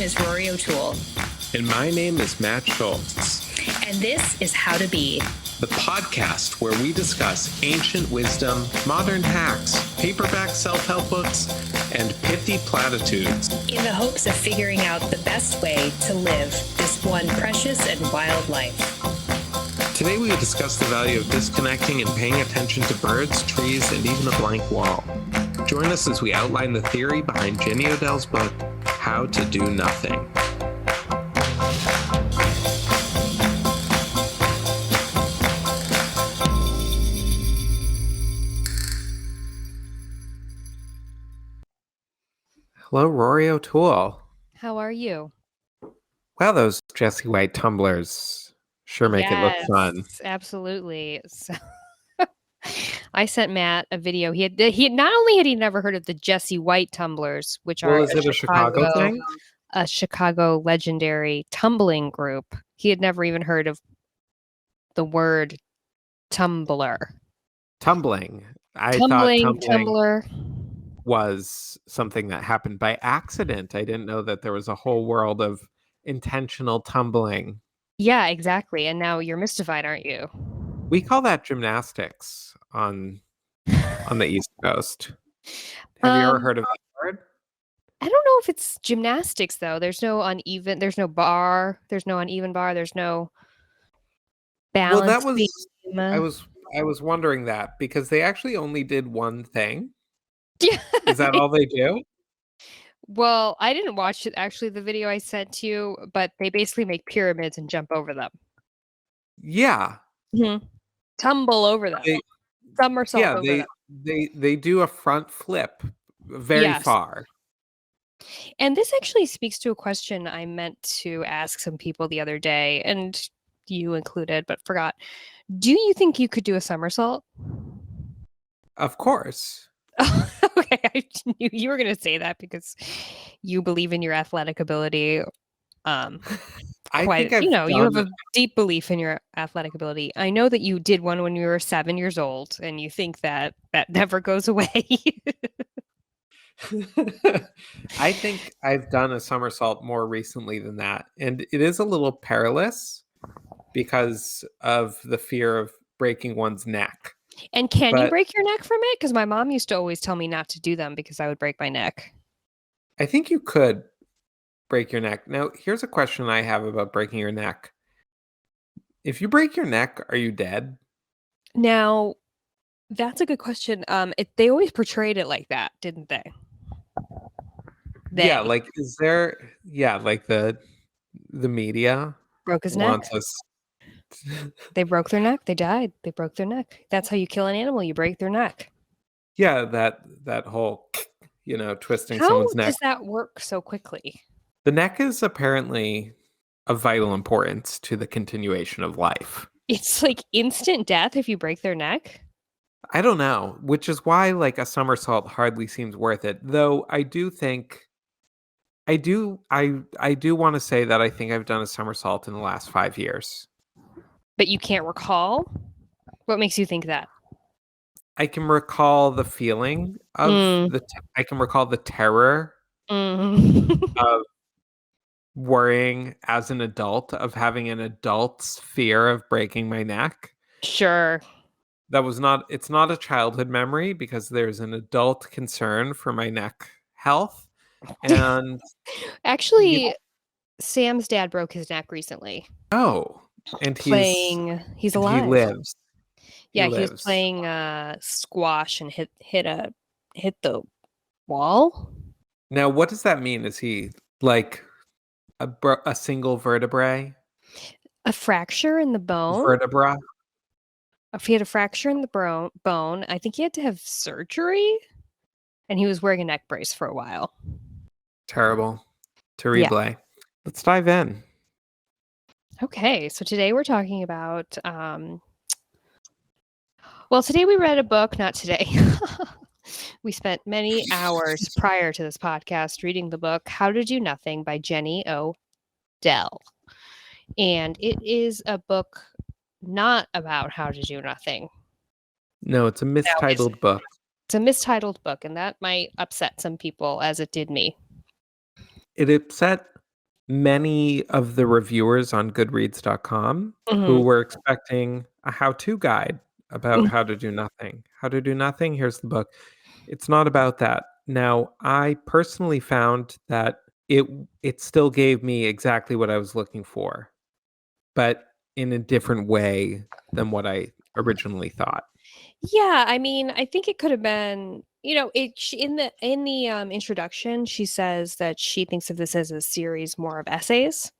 is Rory O'Toole. And my name is Matt Schultz. And this is How to Be, the podcast where we discuss ancient wisdom, modern hacks, paperback self-help books, and pithy platitudes, in the hopes of figuring out the best way to live this one precious and wild life. Today we discuss the value of disconnecting and paying attention to birds, trees, and even a blank wall. Join us as we outline the theory behind Jenny Odell's book, How to Do Nothing. Hello, Rory O'Toole. How are you? Wow, those Jessie White tumblers sure make it look fun. Absolutely. So, I sent Matt a video. He not only had he never heard of the Jessie White tumblers, which are is it a Chicago thing? A Chicago legendary tumbling group. He had never even heard of the word tumbler. Tumbling. I thought tumbler was something that happened by accident. I didn't know that there was a whole world of intentional tumbling. Yeah, exactly. And now you're mystified, aren't you? We call that gymnastics on the East Coast. Have you ever heard of that word? I don't know if it's gymnastics though. There's no uneven bar, there's no uneven bar, there's no balance. Well, that was I was wondering that because they actually only did one thing. Yeah. Is that all they do? Well, I didn't watch it, actually, the video I sent to you, but they basically make pyramids and jump over them. Yeah. Mm-hmm. Tumble over them. Somersault over them. They do a front flip very far. And this actually speaks to a question I meant to ask some people the other day, and you included, but forgot. Do you think you could do a somersault? Of course. Okay, I knew you were going to say that because you believe in your athletic ability. You have a deep belief in your athletic ability. I know that you did one when you were 7 years old, and you think that never goes away. I think I've done a somersault more recently than that, and it is a little perilous because of the fear of breaking one's neck. And can you break your neck from it? Because my mom used to always tell me not to do them because I would break my neck. I think you could break your neck. Now, here's a question I have about breaking your neck. If you break your neck, are you dead? Now, that's a good question. They always portrayed it like that, didn't they? Yeah, like like the media broke his neck. They broke their neck. They died. They broke their neck. That's how you kill an animal. You break their neck. Yeah, that whole, twisting someone's neck. How does that work so quickly? The neck is apparently of vital importance to the continuation of life. It's like instant death if you break their neck? I don't know, which is why like a somersault hardly seems worth it. Though I do want to say that I think I've done a somersault in the last 5 years. But you can't recall? What makes you think that? I can recall the feeling of I can recall the terror of worrying as an adult, of having an adult's fear of breaking my neck. Sure. It's not a childhood memory because there's an adult concern for my neck health. And actually, Sam's dad broke his neck recently. Oh. And he's alive. He lives. Yeah, he was playing squash and hit the wall. Now, what does that mean? Is he like a single vertebrae? A fracture in the bone. Vertebra. If he had a fracture in the bone, I think he had to have surgery, and he was wearing a neck brace for a while. Terrible. Terrible. Yeah. Let's dive in. Okay, so today we're talking about, today we read a book, not today. We spent many hours prior to this podcast reading the book, How to Do Nothing by Jenny Odell. And it is a book not about how to do nothing. No, it's a mistitled book. It's a mistitled book, and that might upset some people as it did me. It upset many of the reviewers on Goodreads.com who were expecting a how-to guide about how to do nothing. How to do nothing, here's the book. It's not about that. Now, I personally found that it still gave me exactly what I was looking for, but in a different way than what I originally thought. Yeah, I mean, I think it could have been, in the introduction, she says that she thinks of this as a series more of essays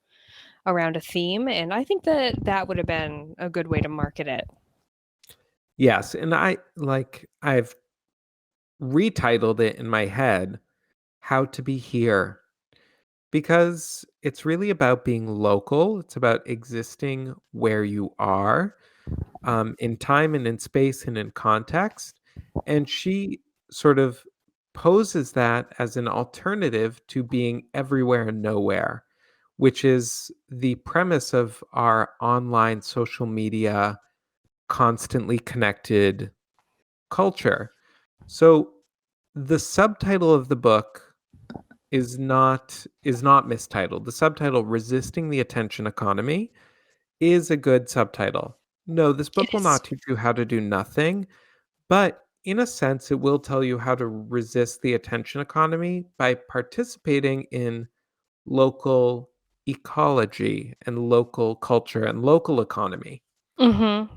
around a theme, and I think that that would have been a good way to market it. Yes, and I've retitled it in my head How to Be Here, because it's really about being local. It's about existing where you are, in time and in space and in context. And she sort of poses that as an alternative to being everywhere and nowhere, which is the premise of our online social media, constantly connected culture. So the subtitle of the book is not mistitled. The subtitle Resisting the Attention Economy is a good subtitle. No, this It book will is. not teach you how to do nothing, but in a sense it will tell you how to resist the attention economy by participating in local ecology and local culture and local economy. Mhm.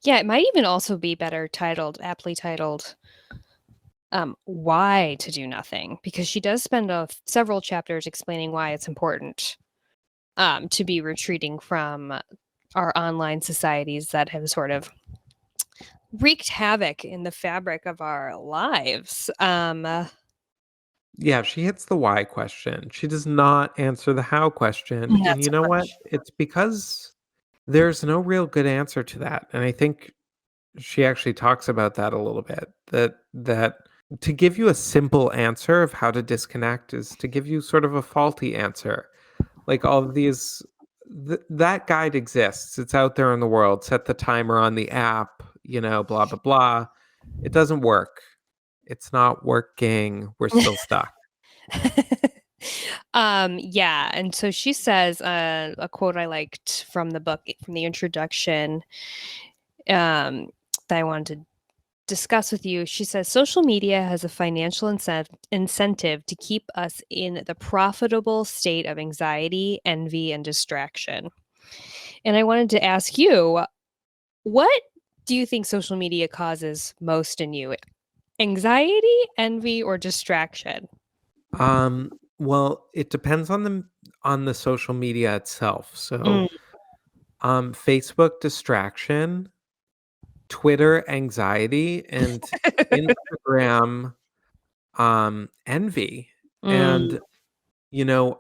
Yeah, it might even also be better titled, aptly titled, "Why to Do Nothing," because she does spend several chapters explaining why it's important, to be retreating from our online societies that have sort of wreaked havoc in the fabric of our lives. Yeah, she hits the why question. She does not answer the how question. And That's you a know what? question. It's because there's no real good answer to that. And I think she actually talks about that a little bit. That to give you a simple answer of how to disconnect is to give you sort of a faulty answer. Like all of these that guide exists. It's out there in the world. Set the timer on the app, blah blah blah. It doesn't work. It's not working. We're still stuck. Yeah, and so she says, a quote I liked from the book, from the introduction, um, that I wanted to discuss with you. She says, social media has a financial incentive to keep us in the profitable state of anxiety, envy, and distraction. And I wanted to ask you, what do you think social media causes most in you? Anxiety, envy, or distraction? Well, it depends on the social media itself. So, Mm, Facebook distraction, Twitter anxiety, and Instagram envy. mm, And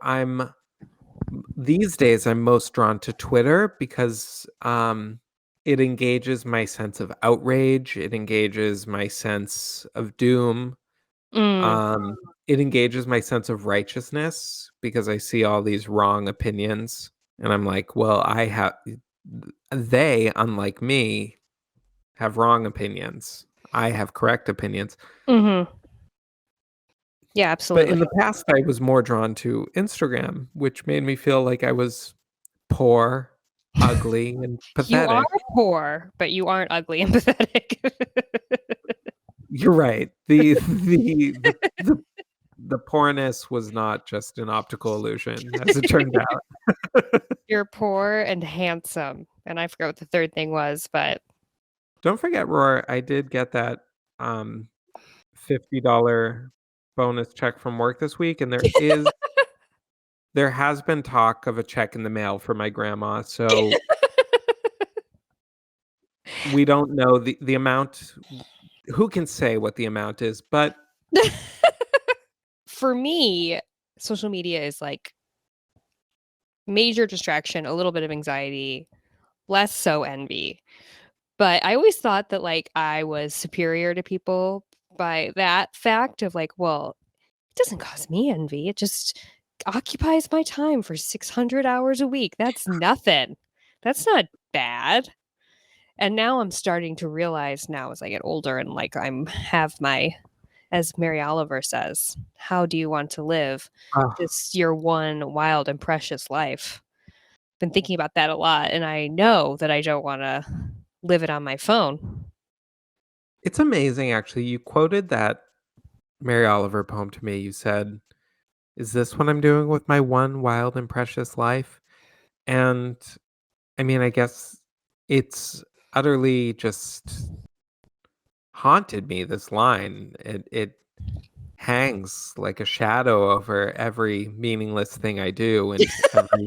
I'm these days I'm most drawn to Twitter because it engages my sense of outrage, it engages my sense of doom. mm, Um, it engages my sense of righteousness because I see all these wrong opinions and I'm like, well, they, unlike me, have wrong opinions. I have correct opinions. mhm. Yeah, But absolutely. in the past, I was more drawn to Instagram, which made me feel like I was poor, ugly, and You are pathetic. poor, but you aren't ugly and pathetic. You're right. The poorness was not just an optical illusion, as it turned out. You're poor and handsome, and I forgot what the third thing was, but Don't forget, Roar, I did get that um, $50 bonus check from work this week, and there has been talk of a check in the mail for my grandma. So we don't know the amount. Who can say what the amount is? But for me, social media is like major distraction, a little bit of anxiety, less so envy. But I always thought that like I was superior to people by that fact of like, well, it doesn't cause me envy. It just occupies my time for 600 hours a week. That's nothing. That's not bad. And now I'm starting to realize now as I get older and like I'm have my as Mary Oliver says, how do you want to live this your one wild and precious life? Been thinking about that a lot, and I know that I don't want to live it on my phone. It's amazing, actually. You quoted that Mary Oliver poem to me. You said, "Is this what I'm doing with my one wild and precious life?" And I mean, I guess it's utterly just haunted me, this line. It hangs like a shadow over every meaningless thing I do and every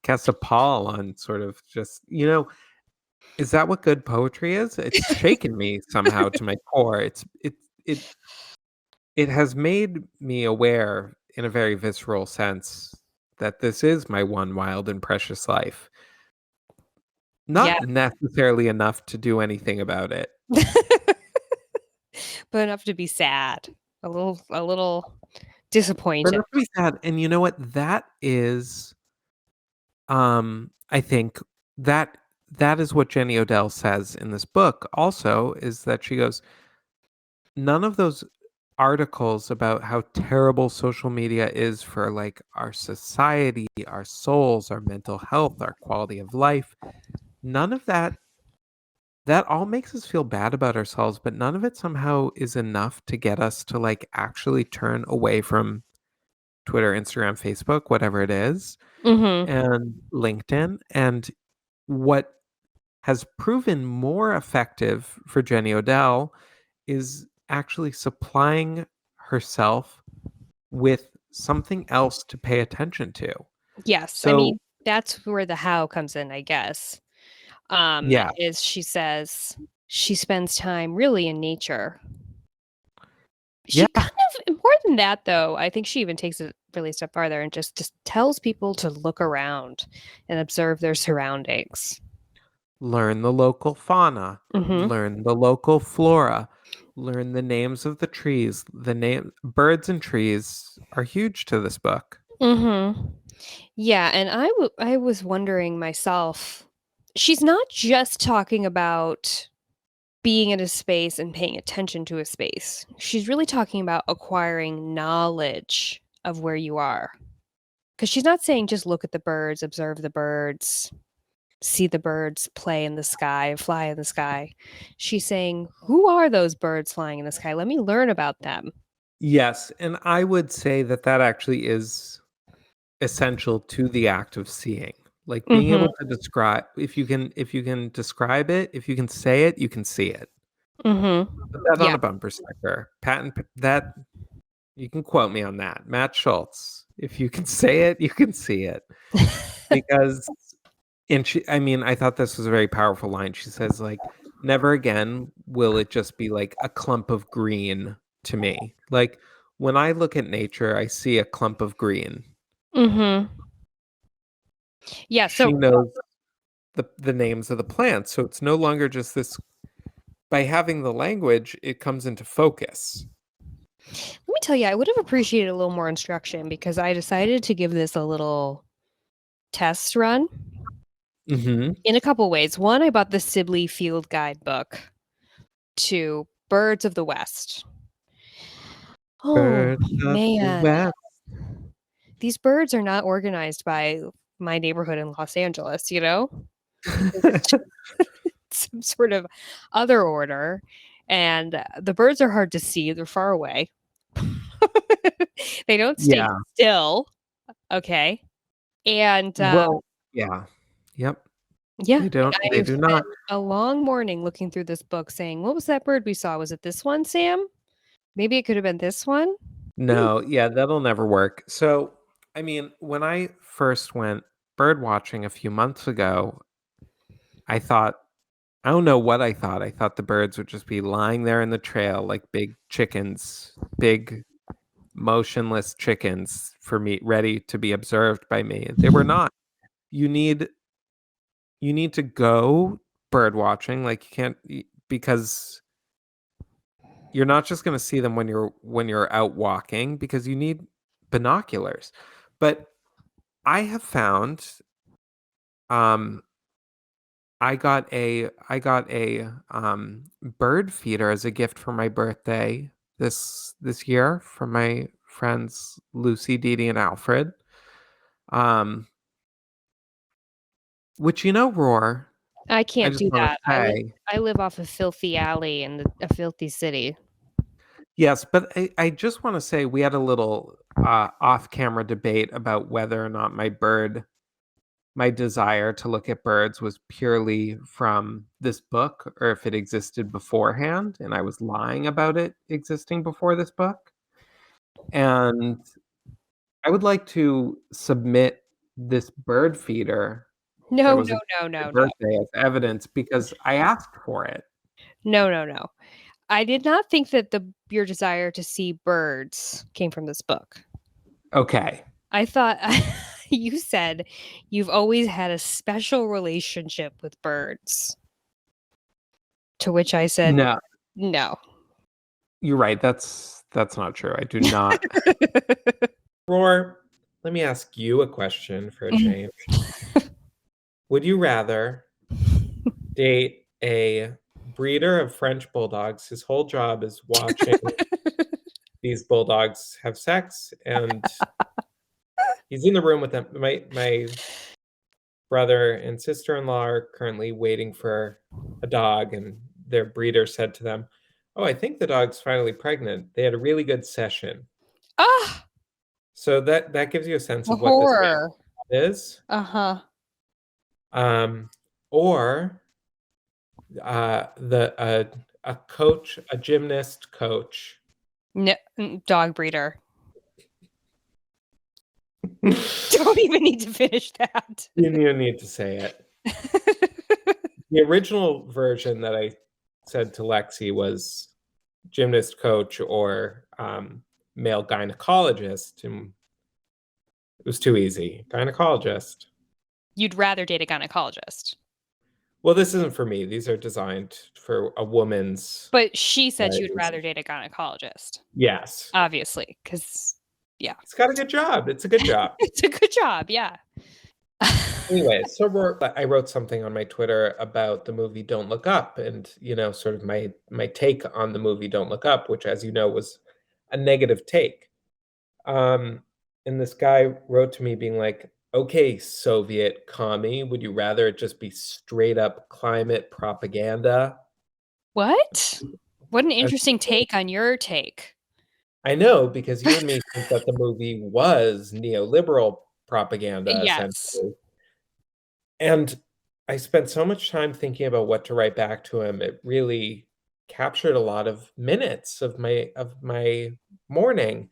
casts a pall on sort of just, is that what good poetry is? It's shaken me somehow to my core. It has made me aware in a very visceral sense that this is my one wild and precious life. Yeah. Not necessarily enough to do anything about it. But enough to be sad. A little But disappointed. enough to be sad. And you know what? That is, I think that is what Jenny Odell says in this book also, is that she goes, none of those articles about how terrible social media is for like our society, our souls, our mental health, our quality of life, none of that all makes us feel bad about ourselves, but none of it somehow is enough to get us to like actually turn away from Twitter, Instagram, Facebook, whatever it is, Mhm. and LinkedIn. And what has proven more effective for Jenny Odell is actually supplying herself with something else to pay attention to. Yes. I So, mean, that's where the how comes in, I guess. yeah. Is she says she spends time really in nature. She Yeah. kind of more than that, though, I think she even takes it really a step farther and just tells people to look around and observe their surroundings. Learn the local fauna, Mhm. learn the local flora, learn the names of the trees. The name birds and trees are huge to this book. Mhm. Yeah, and I was wondering myself, she's not just talking about being in a space and paying attention to a space. She's really talking about acquiring knowledge of where you are. Because she's not saying just look at the birds, observe the birds, see the birds play in the sky, fly in the sky. She's saying, who are those birds flying in the sky? Let me learn about them. Yes, and I would say that actually is essential to the act of seeing. Like being Mhm. able to describe, if you can describe it, if you can say it, you can see it. Mhm. Put that on Yeah. a bumper sticker. That you can quote me on that. Matt Schultz. If you can say it, you can see it. Because I mean, I thought this was a very powerful line. She says, like, never again will it just be like a clump of green to me. Like when I look at nature, I see a clump of green. Mhm. Yeah, She so knows the names of the plants. So it's no longer just this, by having the language, it comes into focus. let me tell you, I would have appreciated a little more instruction because I decided to give this a little test run Mhm. in a couple ways. One, I bought the Sibley Field Guide book to Birds of the West. Oh, Birds of the man. West. These birds are not organized by my neighborhood in Los Angeles, you know? It's some sort of other order, and the birds are hard to see, they're far away. They don't stay Yeah. still, okay? And, Well, yeah. Yep. yeah, They I do not. spent a long morning looking through this book saying, "What was that bird we saw? Was it this one, Sam? Maybe it could have been this one?" Hmm. No, yeah, that'll never work. So, I mean, when I first went bird watching a few months ago, I thought, I don't know what I thought. I thought the birds would just be lying there in the trail like big chickens, big motionless chickens for me, ready to be observed by me. They were not. You need to go bird watching, like you can't because you're not just going to see them when you're out walking, because you need binoculars. But I have found, um I got a bird feeder as a gift for my birthday this year from my friends Lucy, Dee Dee, and Alfred. Which, Roar, I I can't just do wanna that. say I live off a filthy alley in a filthy city. yes, but I just wanna say we had a little, off-camera debate about whether or not my desire to look at birds was purely from this book or if it existed beforehand, and I was lying about it existing before this book. And I would like to submit this bird feeder that No, was a no, no, my no, no. birthday as evidence because I asked for it. No, no, no. I did not think that your desire to see birds came from this book. Okay. I thought you said you've always had a special relationship with birds. To which I said, No, no. you're right. That's not true. I do not. Roar, let me ask you a question for a change. Would you rather date a breeder of French bulldogs? His whole job is watching these bulldogs have sex, and he's in the room with them. My brother and sister-in-law are currently waiting for a dog, and their breeder said to them, "Oh, I think the dog's finally pregnant." They had a really good session. Ah, So that gives you a sense the of what this man's horror. job is. Uh-huh. Or a coach, a gymnast coach. No, dog breeder. Don't even need to finish that. You need to say it. The original version that I said to Lexi was gymnast coach or male gynecologist, and it was too easy. Gynecologist. You'd rather date a gynecologist. Well, this isn't for me. These are designed for a woman's. But she said she would Right. rather date a gynecologist. Yes. Obviously, because, yeah. It's got a good job. It's a good job. It's a good job, yeah. Anyway, so I wrote something on my Twitter about the movie Don't Look Up and, sort of my take on the movie Don't Look Up, which, as you know, was a negative take. And this guy wrote to me being like, "Okay, Soviet commie, would you rather it just be straight up climate propaganda?" What? What an And interesting take on your take. I know, because you and me think that the movie was neoliberal propaganda, Yes. essentially. And I spent so much time thinking about what to write back to him. It really captured a lot of minutes of my morning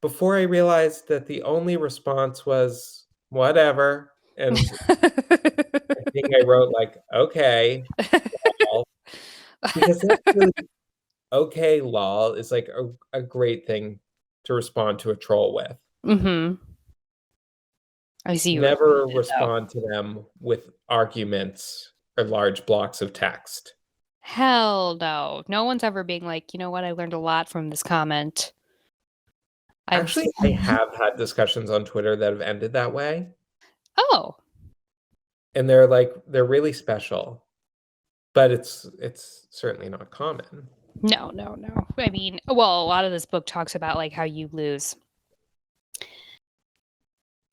before I realized that the only response was "Whatever," and I think I wrote, like, "Okay, lol," because that's really "Okay, lol" is, like, a great thing to respond to a troll with. Mhm. I see what you Never did, though. respond to them with arguments or large blocks of text. Hell no. No one's ever being like, "You know what? I learned a lot from this comment." I've Actually, I have had discussions on Twitter that have ended that way, Oh. and they're really special, but it's certainly not common. No, no, no. I mean, well, a lot of this book talks about, like, how you lose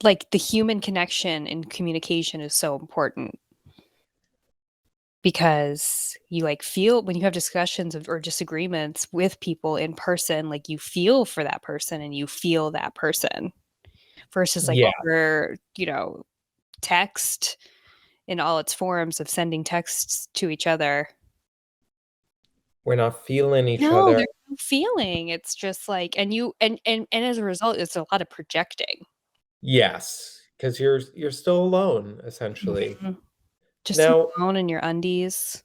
like, the human connection and communication is so important because you, like, feel when you have discussions or disagreements with people in person, like, you feel for that person and you feel that person versus, like, Yeah, over, text in all its forms of sending texts to each other. we're not feeling each No, other. there's no feeling. It's just like and you and as a result, it's a lot of projecting. Yes, because you 'cause you're still alone, essentially. Mhm. Just Now, alone in your undies.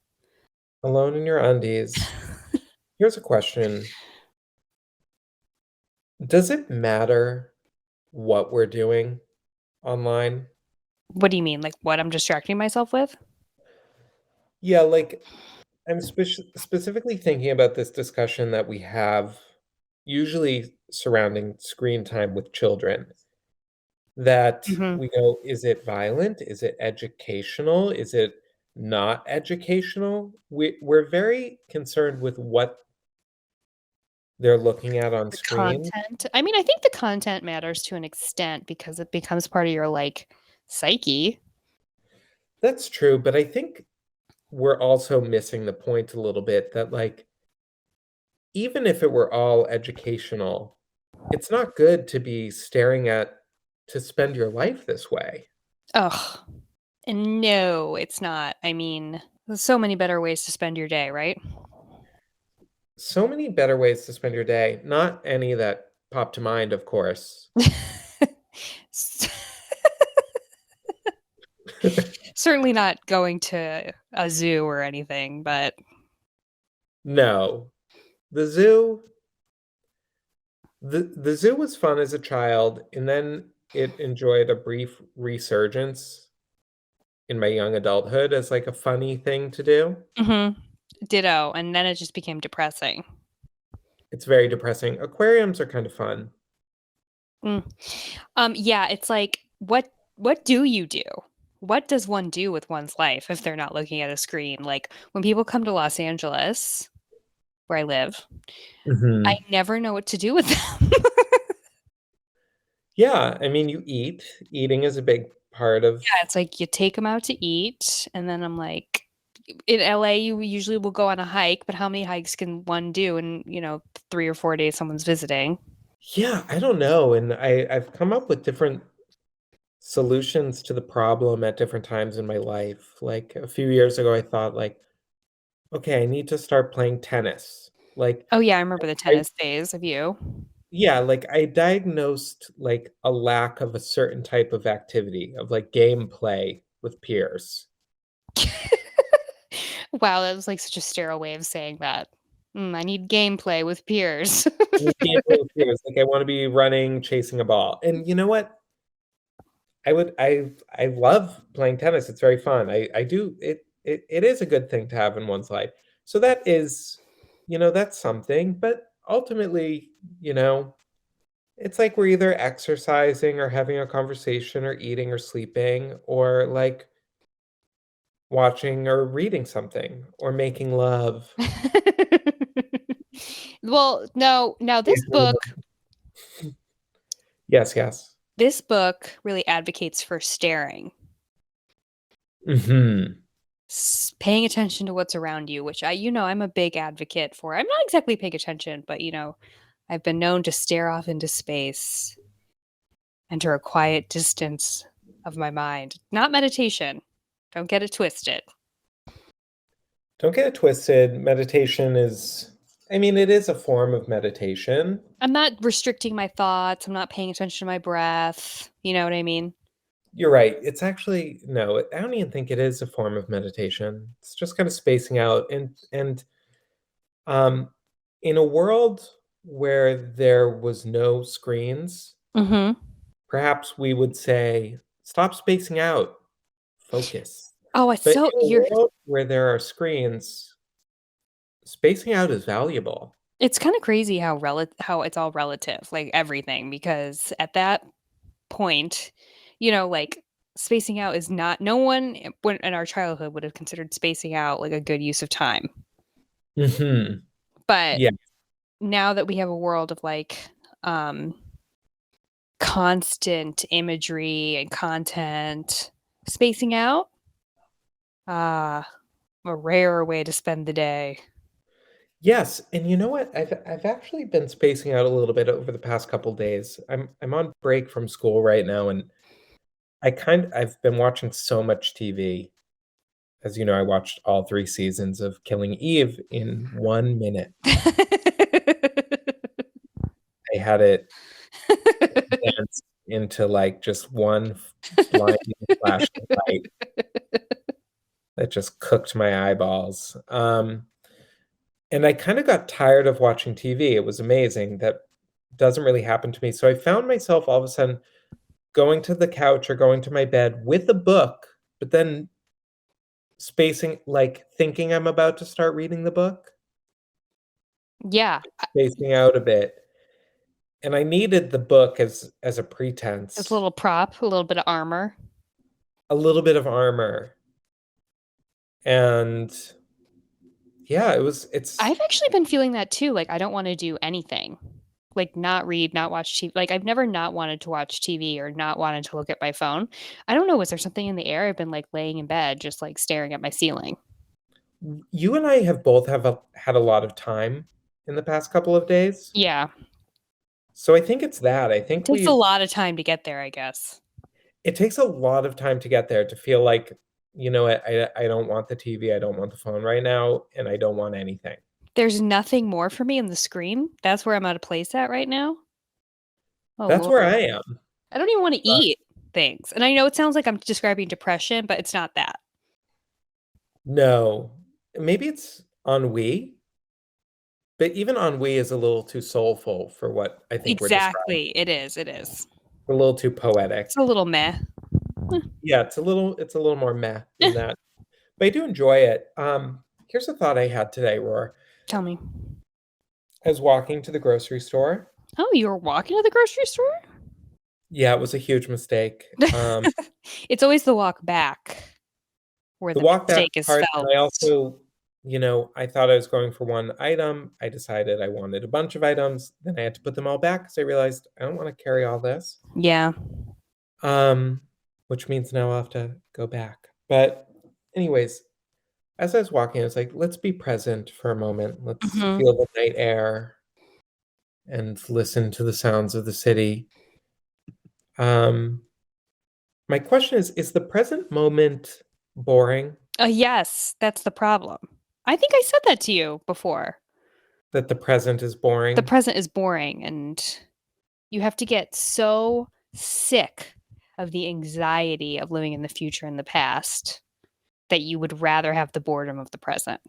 alone in your undies, here's a question. Does it matter what we're doing online? What do you mean? Like, what I'm distracting myself with? Yeah, like, I'm specifically thinking about this discussion that we have usually surrounding screen time with children, that Mhm. we go, "Is it violent? Is it educational? Is it not educational. We're very concerned with what they're looking at on The screen. content. I mean, I think the content matters to an extent because it becomes part of your like psyche. That's true, but I think we're also missing the point a little bit that like even if it were all educational, it's not good to be staring at to spend your life this way. Ugh. And no, it's not. I mean, there's so many better ways to spend your day, right? So many better ways to spend your day. Not any that pop to mind, of course. Certainly not going to a zoo or anything, but No. The zoo the zoo was fun as a child, and then it enjoyed a brief resurgence in my young adulthood as like a funny thing to do. Ditto. And then it just became depressing. It's very depressing. Aquariums are kind of fun. Mm. Yeah, it's like what do you do? What does one do with one's life if they're not looking at a screen? Like when people come to Los Angeles, where I live, I never know what to do with them. Yeah, I mean, you eat. Eating is a big part of. Yeah, it's like you take them out to eat, and then I'm like, in LA, you usually will go on a hike, but how many hikes can one do in, 3 or 4 days someone's visiting? Yeah, I don't know, and I've come up with different solutions to the problem at different times in my life. Like a few years ago, I thought like, okay, I need to start playing tennis. Like Oh yeah, I remember the I tennis days of you. yeah, like I diagnosed like a lack of a certain type of activity of like gameplay with peers. Wow, that was like such a sterile way of saying that. I need gameplay with peers. Gameplay with peers. Like I want to be running, chasing a ball. And you know what? I love playing tennis. It's very fun. I do it is a good thing to have in one's life. So that is, that's something, but ultimately, it's like we're either exercising or having a conversation or eating or sleeping or like watching or reading something or making love. Well, no, now Yes, yes. this book really advocates for staring. Mhm. Paying attention to what's around you, which I'm a big advocate for. I'm not exactly paying attention, but I've been known to stare off into space, enter a quiet distance of my mind. Not meditation. Don't get it twisted. Don't get it twisted. Meditation is, I mean, it is a form of meditation. I'm not restricting my thoughts. I'm not paying attention to my breath. You know what I mean? You're right. It's actually no, I don't even think it is a form of meditation. It's just kind of spacing out and um in a world where there was no screens, Mm-hmm. perhaps we would say stop spacing out, focus. Oh, it's But so in a you're world where there are screens, spacing out is valuable. it's kind of crazy how it's all relative, like everything, because at that point, like spacing out is not no one when in our childhood would have considered spacing out like a good use of time. Mhm. But Yeah. now that we have a world of like um constant imagery and content, spacing out, ah, a rarer way to spend the day. Yes, and you know what? I've actually been spacing out a little bit over the past couple days. I'm on break from school right now, and I've been watching so much TV. As you know, I watched all 3 seasons of Killing Eve in 1 minute. I had it condensed into, like, just one blinding flash of light that just cooked my eyeballs. And I kinda got tired of watching TV. It was amazing. That doesn't really happen to me. So I found myself all of a sudden going to the couch or going to my bed with a book, but then spacing like, thinking I'm about to start reading the book, Yeah, spacing out a bit, and I needed the book as a it's a pretense, little prop, a little bit of armor. a little bit of armor. And yeah, I've actually been feeling that too. Like, I don't want to do anything. Like, not read, not watch TV. Like, I've never not wanted to watch TV or not wanted to look at my phone. I don't know. Was there something in the air? I've been like laying in bed, just like staring at my ceiling. You and I have both had a lot of time in the past couple of days. Yeah. So I think it's that. I think It takes a lot of time to get there, I guess. It takes a lot of time to get there, to feel like, you know what, I don't want the TV, I don't want the phone right now, and I don't want anything. There's nothing more for me in the screen. That's where I'm out of place at right now. Oh, That's where Lord. I am. I don't even want to eat things. And I know it sounds like I'm describing depression, but it's not that. No. Maybe it's ennui, but even ennui is a little too soulful for what I think we're describing. Exactly. It is. It is. A little too poetic. It's a little meh. Yeah, it's a little more meh than that. But I do enjoy it. Here's a thought I had today, Roar. Tell me. I was walking to the grocery store. Oh, you were walking to the grocery store? Yeah, it was a huge mistake. It's always the walk back where The the walk back mistake is part, felt. and I also, I thought I was going for one item. I decided I wanted a bunch of items. Then I had to put them all back because I realized I don't want to carry all this. Yeah. Which means now I'll have to go back. But anyways, as I was walking, I was like, let's be present for a moment. Let's feel the night air and listen to the sounds of the city. My question is the present moment boring? Yes, that's the problem. I think I said that to you before. That the present is boring? The present is boring, and you have to get so sick of the anxiety of living in the future and the past that you would rather have the boredom of the present.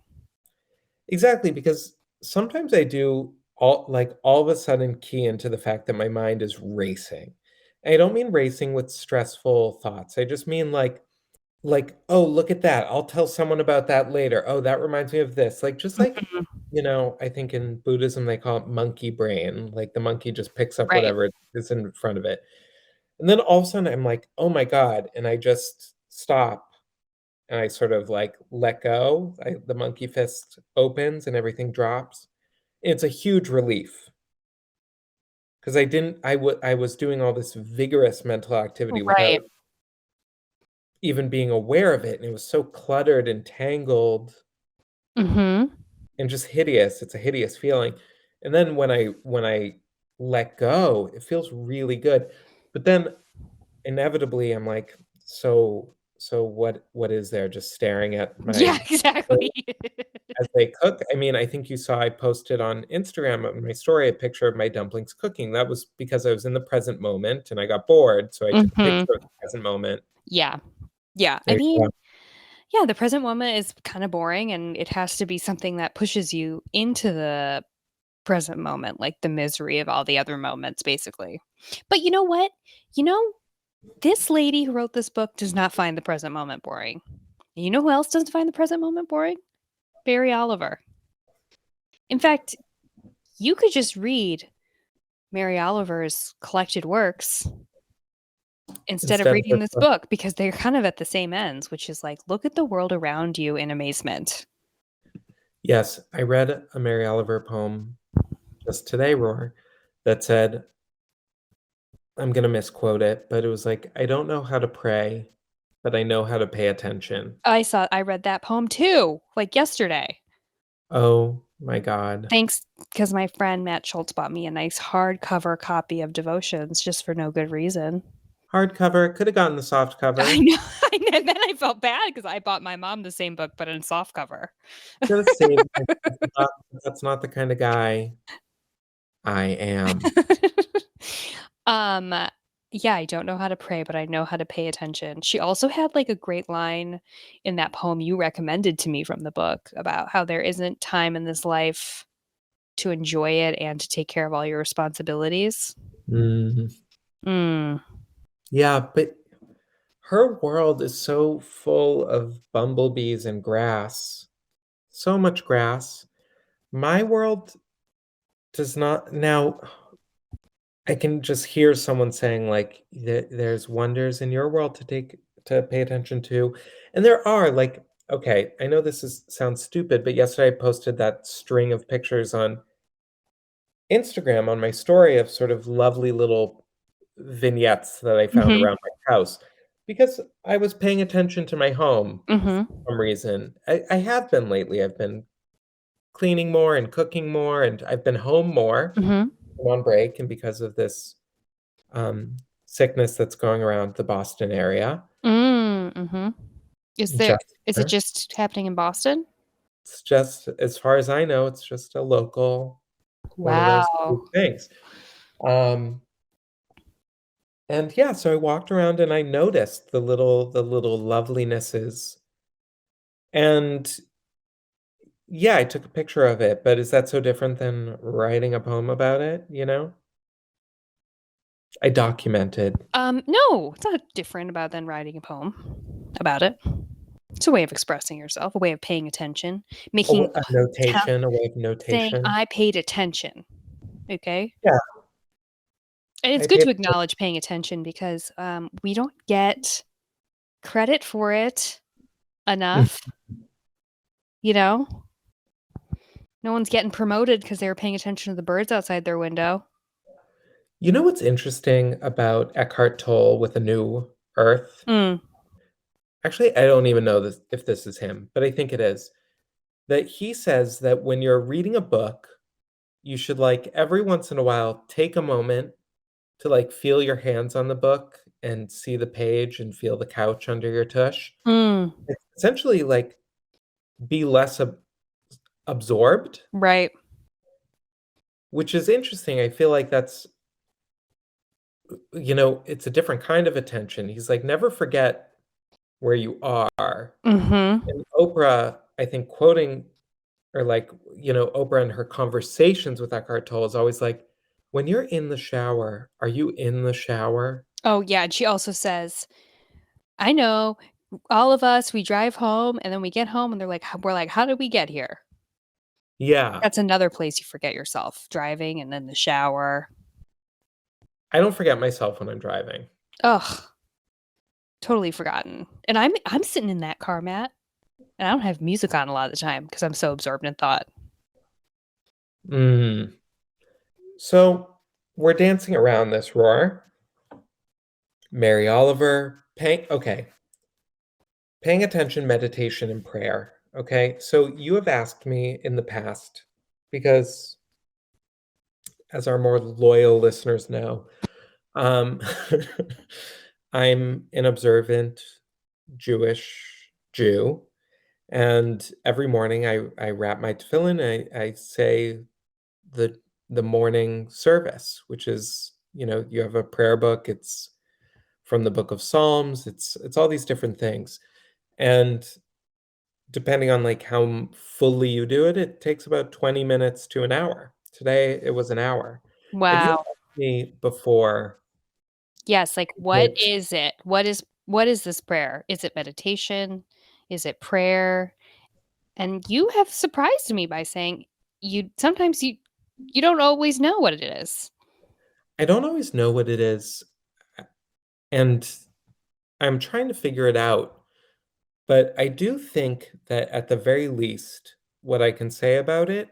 Exactly, because sometimes I do all of a sudden key into the fact that my mind is racing. I don't mean racing with stressful thoughts. I just mean oh, look at that. I'll tell someone about that later. Oh, that reminds me of this. I think in Buddhism they call it monkey brain. Like the monkey just picks up Right. whatever is in front of it. And then all of a sudden I'm like, oh my God. And I just stop and I sort of let go. The monkey fist opens and everything drops. It's a huge relief because I was doing all this vigorous mental activity Right. without even being aware of it, and it was so cluttered and tangled and just hideous. It's a hideous feeling. And then when I let go, it feels really good. But then inevitably I'm like, so what is there, just staring at my Yeah, exactly. as they cook? I mean, I think you saw I posted on Instagram on my story a picture of my dumplings cooking. That was because I was in the present moment and I got bored, so I took a picture of the present moment. Yeah. Yeah. I mean, yeah, the present moment is kind of boring, and it has to be something that pushes you into the present moment, like the misery of all the other moments, basically. But you know what? This lady who wrote this book does not find the present moment boring. You know who else doesn't find the present moment boring? Barry Oliver. In fact, you could just read Mary Oliver's collected works instead of reading this book, because they're kind of at the same ends, which is like, look at the world around you in amazement. Yes, I read a Mary Oliver poem just today, Roar, that said, I'm going to misquote it, but it was like, I don't know how to pray, but I know how to pay attention. I read that poem too, like yesterday. Oh my God. Thanks, because my friend Matt Schultz bought me a nice hardcover copy of Devotions just for no good reason. Hardcover, could have gotten the soft cover. I know. And then I felt bad because I bought my mom the same book, but in soft cover. That's not the kind of guy I am. Yeah, I don't know how to pray, but I know how to pay attention. She also had like a great line in that poem you recommended to me from the book about how there isn't time in this life to enjoy it and to take care of all your responsibilities. Yeah, but her world is so full of bumblebees and grass. So much grass. My world does not. Now, I can just hear someone saying there's wonders in your world to pay attention to. And there are, okay, I know sounds stupid, but yesterday I posted that string of pictures on Instagram on my story of sort of lovely little vignettes that I found Mm-hmm. around my house because I was paying attention to my home for Mm-hmm. some reason. I have been lately. I've been cleaning more and cooking more, and I've been home more. Mm-hmm. I'm on break, and because of this sickness that's going around the Boston area, Mm-hmm. just Is it just happening in Boston? it's just as far as I know, it's just a local one of those Wow. things. Um, and yeah, so I walked around and I noticed the little lovelinesses. And yeah, I took a picture of it, but is that so different than writing a poem about it, you know? I documented. No, it's not different about than writing a poem about it. It's a way of expressing yourself, a way of paying attention, making A notation, a way of saying notation. I paid attention. Okay. Yeah, And it's I good paid to acknowledge paying attention because we don't get credit for it enough. You know, no one's getting promoted because they were paying attention to the birds outside their window. You know what's interesting about Eckhart Tolle with A New Earth? Mm. Actually, I don't even know if this is him, but I think it is. That he says that when you're reading a book, you should like every once in a while take a moment to like feel your hands on the book and see the page and feel the couch under your tush. Mm. It's essentially like be less absorbed, Right. which is interesting. I feel like that's, it's a different kind of attention. He's like, never forget where you are. Mm-hmm. And Oprah, I think, quoting or like, Oprah and her conversations with Eckhart Tolle is always like, when you're in the shower, are you in the shower? Oh yeah, and she also says, I know all of us, we drive home and then we get home and we're like, how did we get here? Yeah. That's another place you forget yourself, driving and then the shower. I don't forget myself when I'm driving. Ugh, totally forgotten. And I'm sitting in that car, Matt, and I don't have music on a lot of the time because I'm so absorbed in thought. Mm. So we're dancing around this roar. Mary Oliver, paying attention, meditation, and prayer. Okay, so you have asked me in the past, because as our more loyal listeners know, um, I'm an observant Jewish Jew, and every morning I wrap my tefillin. I say the the morning service, which is you have a prayer book. It's from the book of Psalms. It's all these different things, and depending on like how fully you do it, it takes about 20 minutes to an hour. Today it was an hour. And you Wow. asked me before, Yes, like what what is it? What is this prayer? Is it meditation? Is it prayer? And you have surprised me by saying you don't always know what it is. I don't always know what it is, and I'm trying to figure it out. But I do think that at the very least, what I can say about it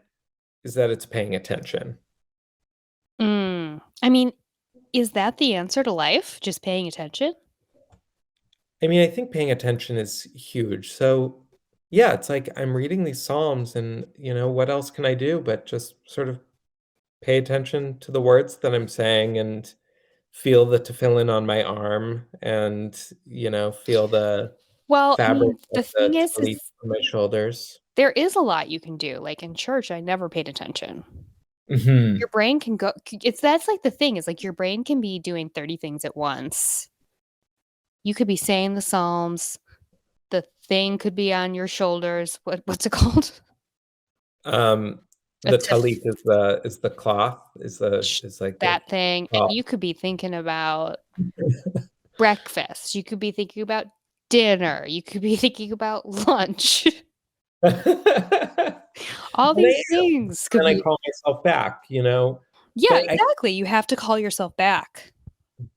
is that it's paying attention. I mean, is that the answer to life? Just paying attention? I mean, I think paying attention is huge. So, yeah, it's like I'm reading these Psalms, and, what else can I do but just sort of pay attention to the words that I'm saying and feel the tefillin on my arm and, feel the Well, I fabric mean, of the thing the is talit on my shoulders. there is a lot you can do. Like in church, I never paid attention. Mhm. Your brain can go that's like the thing is like your brain can be doing 30 things at once. You could be saying the Psalms, the thing could be on your shoulders. What's it called? Um, A the tif talit is the cloth, is like the that thing, and cloth. you could be thinking about breakfast, you could be thinking about dinner, you could be thinking about lunch. All And I these things could and I be call myself back, Yeah, but I exactly, you have to call yourself back.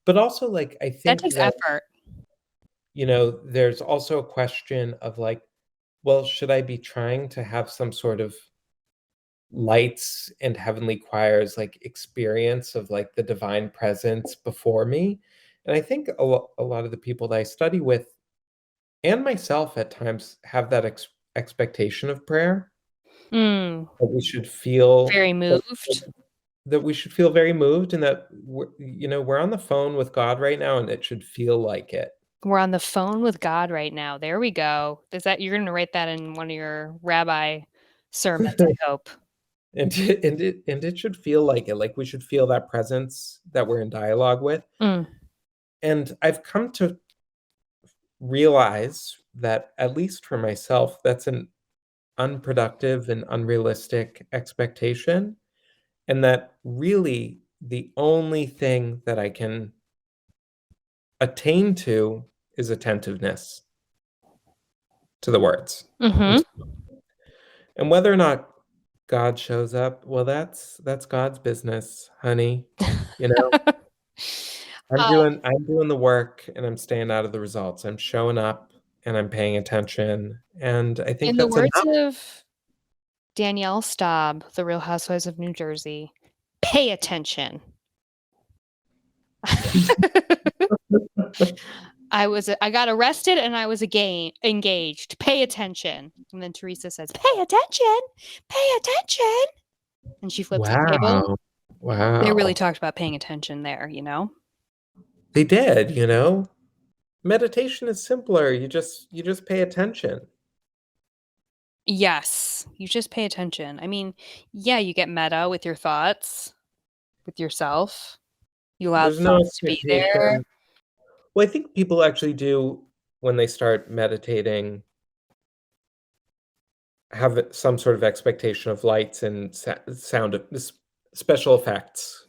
but also, like, I That think takes that, effort. there's also a question of, like, well, should I be trying to have some sort of lights and heavenly choirs like experience of like the divine presence before me? And I think a lot of the people that I study with and myself at times have that expectation of prayer, that we should feel Very moved. that we should feel very moved, and that we're on the phone with God right now and it should feel like it. We're on the phone with God right now. There we go. Is that you're going to write that in one of your rabbi sermons, I hope. And it should feel like it, like we should feel that presence that we're in dialogue with. And I've come to realize that, at least for myself, that's an unproductive and unrealistic expectation, and that really the only thing that I can attain to is attentiveness to the words. And whether or not God shows up, well, that's God's business, honey. You know, I'm doing the work and I'm staying out of the results. I'm showing up and I'm paying attention. And I think in the that's words enough. of Danielle Staub, The Real Housewives of New Jersey, pay attention. I got arrested and I was engaged. Pay attention. And then Teresa says, pay attention. Pay attention. And she flips the table. Wow. They really talked about paying attention there, you know? They did, you know? Meditation is simpler. You just pay attention. Yes, you just pay attention. I mean, yeah, you get meta with your thoughts, with yourself. You allow There's no thoughts to be there. expectation. Well, I think people actually do, when they start meditating, have some sort of expectation of lights and sound of special effects.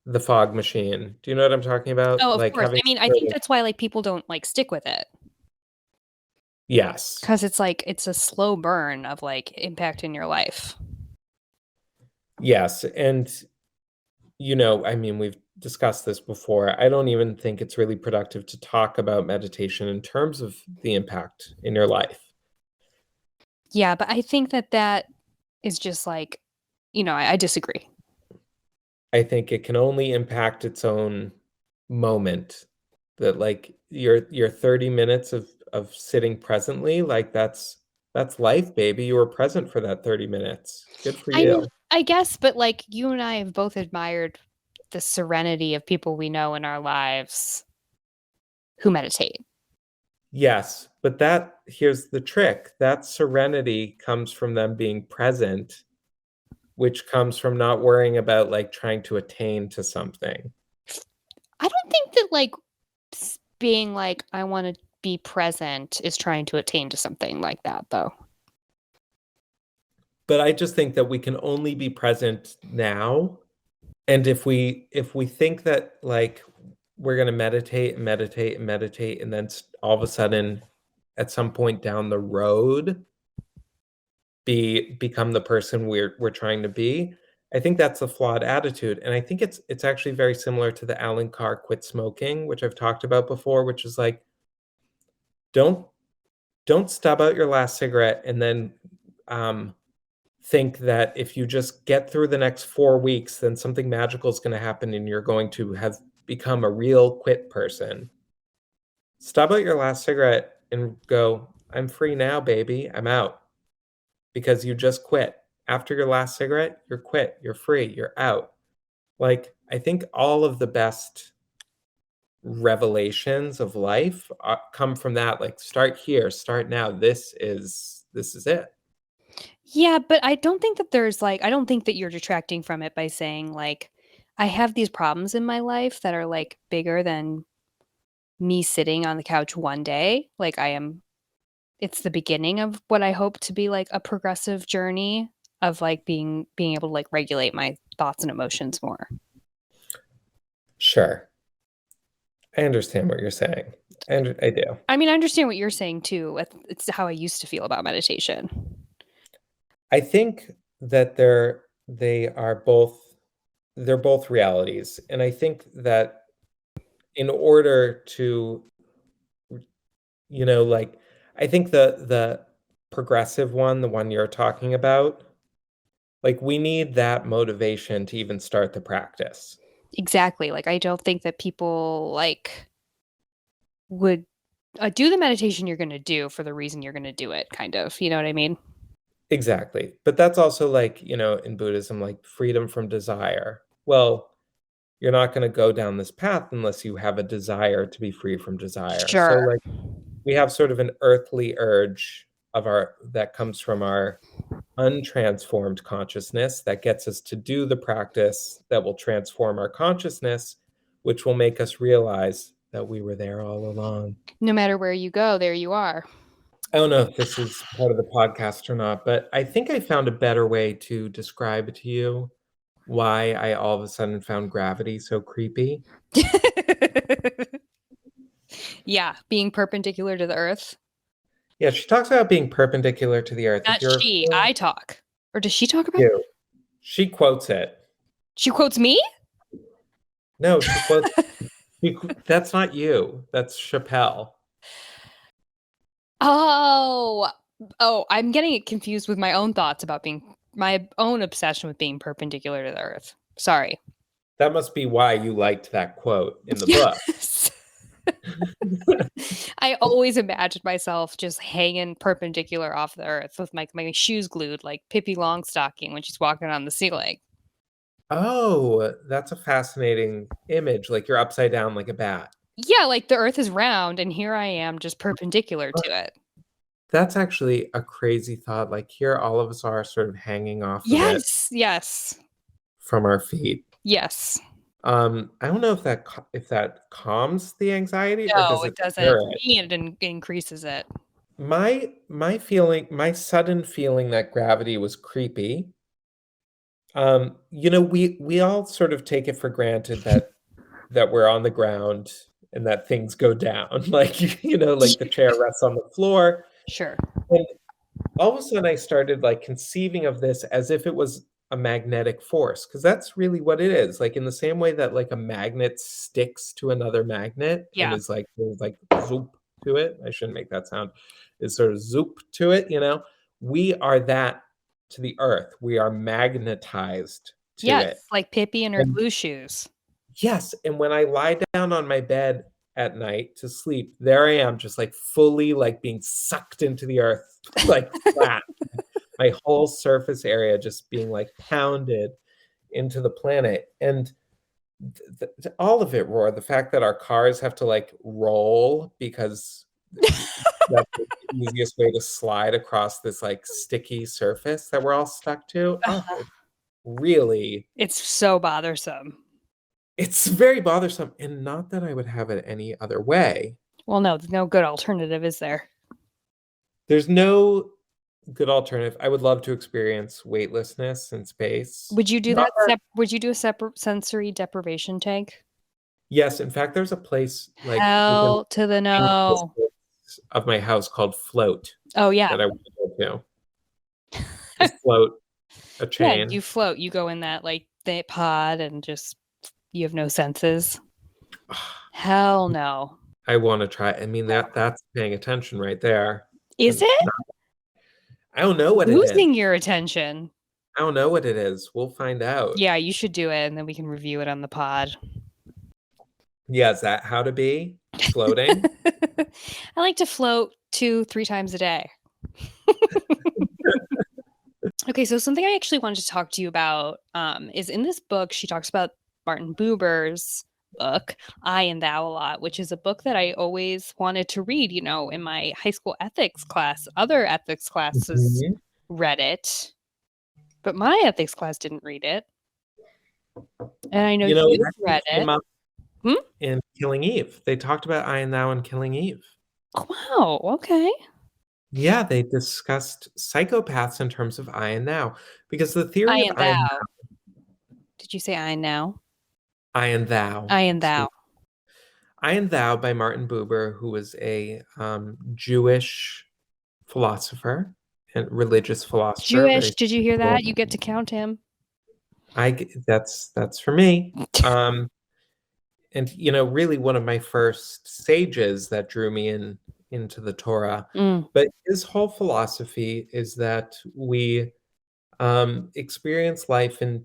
The fog machine. Do you know what I'm talking about? Oh, of Like course. having I mean, I think that's why like people don't like stick with it. Yes. Because it's like it's a slow burn of like impact in your life. Yes. And I mean, we've discussed this before. I don't even think it's really productive to talk about meditation in terms of the impact in your life. Yeah, but I think that is just like, I disagree. I think it can only impact its own moment. That like your 30 minutes of sitting presently, like that's life, baby. You were present for that 30 minutes. Good for you. I guess, but like you and I have both admired the serenity of people we know in our lives who meditate. Yes, but here's the trick. That serenity comes from them being present, which comes from not worrying about like trying to attain to something. I don't think that like being like, I want to be present is trying to attain to something like that, though. But I just think that we can only be present now. And if we think that like we're going to meditate and meditate and meditate, and then all of a sudden at some point down the road become the person we're trying to be, I think that's a flawed attitude. And I think it's actually very similar to the Alan Carr quit smoking, which I've talked about before, which is like, don't stub out your last cigarette and then think that if you just get through the next 4 weeks, then something magical is going to happen and you're going to have become a real quit person. Stub out your last cigarette and go, I'm free now, baby. I'm out. Because you just quit. After your last cigarette, you're quit. You're free. You're out. Like, I think all of the best revelations of life come from that. Like, start here, start now. This is it. Yeah, but I don't think that I don't think that you're detracting from it by saying like, I have these problems in my life that are like bigger than me sitting on the couch one day. Like it's the beginning of what I hope to be like a progressive journey of like being able to like regulate my thoughts and emotions more. Sure. I understand what you're saying. And I do. I mean, I understand what you're saying too. It's how I used to feel about meditation. I think that they're both realities. And I think that in order to, like, I think the progressive one, the one you're talking about, like we need that motivation to even start the practice. Exactly. Like I don't think that people like would do the meditation you're going to do for the reason you're going to do it, kind of. You know what I mean? Exactly. But that's also like, in Buddhism, like freedom from desire. Well, you're not going to go down this path unless you have a desire to be free from desire. So Sure. like we have sort of an earthly urge that comes from our untransformed consciousness that gets us to do the practice that will transform our consciousness, which will make us realize that we were there all along. No matter where you go, there you are. I don't know if this is part of the podcast or not, but I think I found a better way to describe to you why I all of a sudden found gravity so creepy. Yeah, being perpendicular to the earth. Yeah, she talks about being perpendicular to the earth. Not she, I talk. Or does she talk about you? She quotes it. She quotes me? No, she quotes that's not you. That's Chappelle. Oh, I'm getting it confused with my own thoughts about my own obsession with being perpendicular to the earth. Sorry. That must be why you liked that quote in the book. I always imagined myself just hanging perpendicular off the earth with my shoes glued like Pippi Longstocking when she's walking on the ceiling. Oh, that's a fascinating image. Like you're upside down like a bat. Yeah, like the earth is round and here I am just perpendicular to it. That's actually a crazy thought. Like here all of us are sort of hanging off of it. Yes. From our feet. Yes. I don't know if that calms the anxiety or does it doesn't. For me, it increases it. My sudden feeling that gravity was creepy. We all sort of take it for granted that we're on the ground and that things go down. Like, like the chair rests on the floor. Sure. And all of a sudden I started like conceiving of this as if it was a magnetic force, because that's really what it is. Like in the same way that like a magnet sticks to another magnet and is like zoop to it. I shouldn't make that sound. Is sort of zoop to it, we are that to the earth. We are magnetized to it. Yes, like Pippi and her blue shoes. Yes, and when I lie down on my bed at night to sleep, there I am, just like fully like being sucked into the earth, like flat. My whole surface area just being like pounded into the planet. And all of it, Roar, the fact that our cars have to like roll because that's the easiest way to slide across this like sticky surface that we're all stuck to. Really. It's so bothersome. It's very bothersome, and not that I would have it any other way. Well, no, there's no good alternative, is there? There's no good alternative. I would love to experience weightlessness in space. Would you do that? Would you do a separate sensory deprivation tank? Yes, in fact, there's a place like hell to the no of my house called Float. Oh yeah, that I want to go to. Just float a chain. Yeah, you float. You go in that like pod and just you have no senses. Hell no. I want to try. I mean that's paying attention right there. Is it? I don't know what it is. Losing your attention. I don't know what it is. We'll find out. Yeah, you should do it and then we can review it on the pod. Yeah, is that how to be floating? I like to float 2-3 times a day. Okay, so something I actually wanted to talk to you about is in this book, she talks about Martin Buber's book, I and Thou, a lot, which is a book that I always wanted to read, in my high school ethics class. Other ethics classes read it, but my ethics class didn't read it. And I know you've read it. In Killing Eve. They talked about I and Thou in Killing Eve. Oh, wow. Okay. Yeah, they discussed psychopaths in terms of I and Thou. Because the theory of I and Thou. Did you say I and Now? I and Thou. I and Thou. I and Thou by Martin Buber, who was a Jewish philosopher and religious philosopher. Jewish, did you hear that? You get to count him. That's for me. And really one of my first sages that drew me in into the Torah. But his whole philosophy is that we experience life in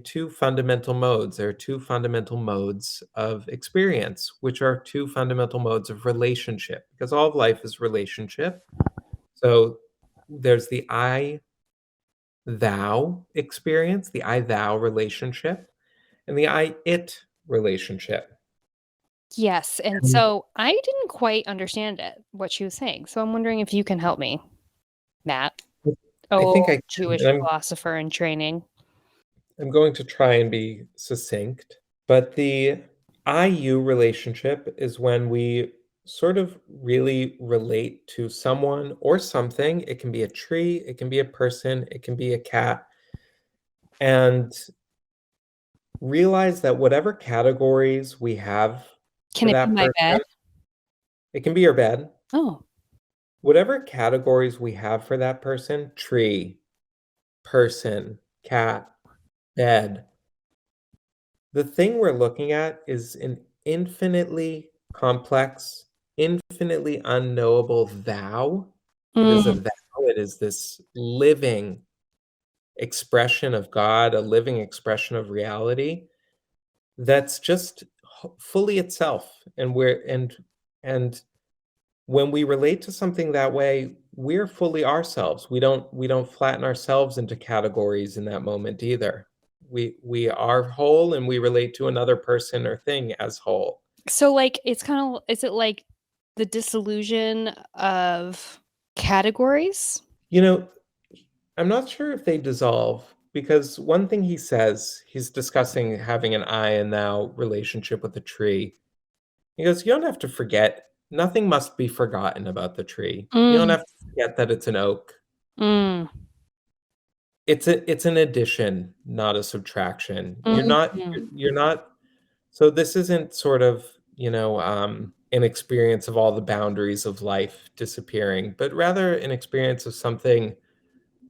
two fundamental modes. There are two fundamental modes of experience, which are two fundamental modes of relationship, because all of life is relationship. So there's the I thou experience, the I thou relationship, and the I it relationship. Yes. And so I didn't quite understand it, what she was saying. So I'm wondering if you can help me, Matt. I think I can. Jewish philosopher in training. I'm going to try and be succinct, but the I-you relationship is when we sort of really relate to someone or something. It can be a tree, it can be a person, it can be a cat, and realize that whatever categories we have Can for it that be my person, bed? it can be your bed. Oh. Whatever categories we have for that person, tree, person, cat, bed, the thing we're looking at is an infinitely complex, infinitely unknowable thou. It is a thou. It is this living expression of God, a living expression of reality that's just fully itself. And when we relate to something that way, we're fully ourselves. We don't flatten ourselves into categories in that moment either. We are whole and we relate to another person or thing as whole. So like it's kind of, is it like the disillusion of categories? I'm not sure if they dissolve, because one thing he says, he's discussing having an I and thou relationship with a tree. He goes, you don't have to forget. Nothing must be forgotten about the tree. You don't have to forget that it's an oak. It's an addition, not a subtraction. You're not. So this isn't sort of, an experience of all the boundaries of life disappearing, but rather an experience of something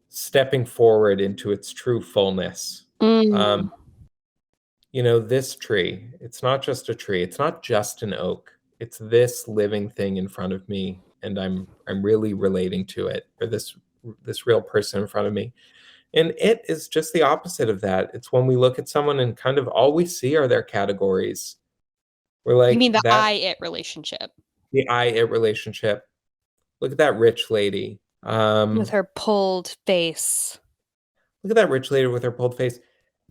stepping forward into its true fullness. This tree, it's not just a tree, it's not just an oak. It's this living thing in front of me, and I'm really relating to it, or this real person in front of me. And it is just the opposite of that. It's when we look at someone and kind of all we see are their categories. We're like, you mean the I-it relationship? The I-it relationship. Look at that rich lady. With her pulled face. Look at that rich lady with her pulled face.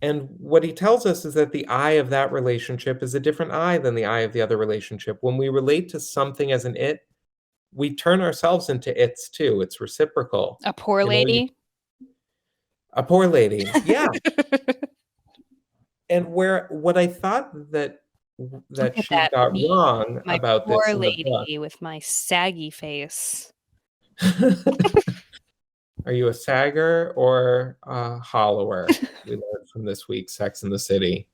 And what he tells us is that the I of that relationship is a different I than the I of the other relationship. When we relate to something as an it, we turn ourselves into its too. It's reciprocal. A poor lady? A poor lady. Yeah. And what I thought that she got wrong about this in the book. Poor lady with my saggy face. Are you a sagger or a hollower? We learned from this week's Sex in the City.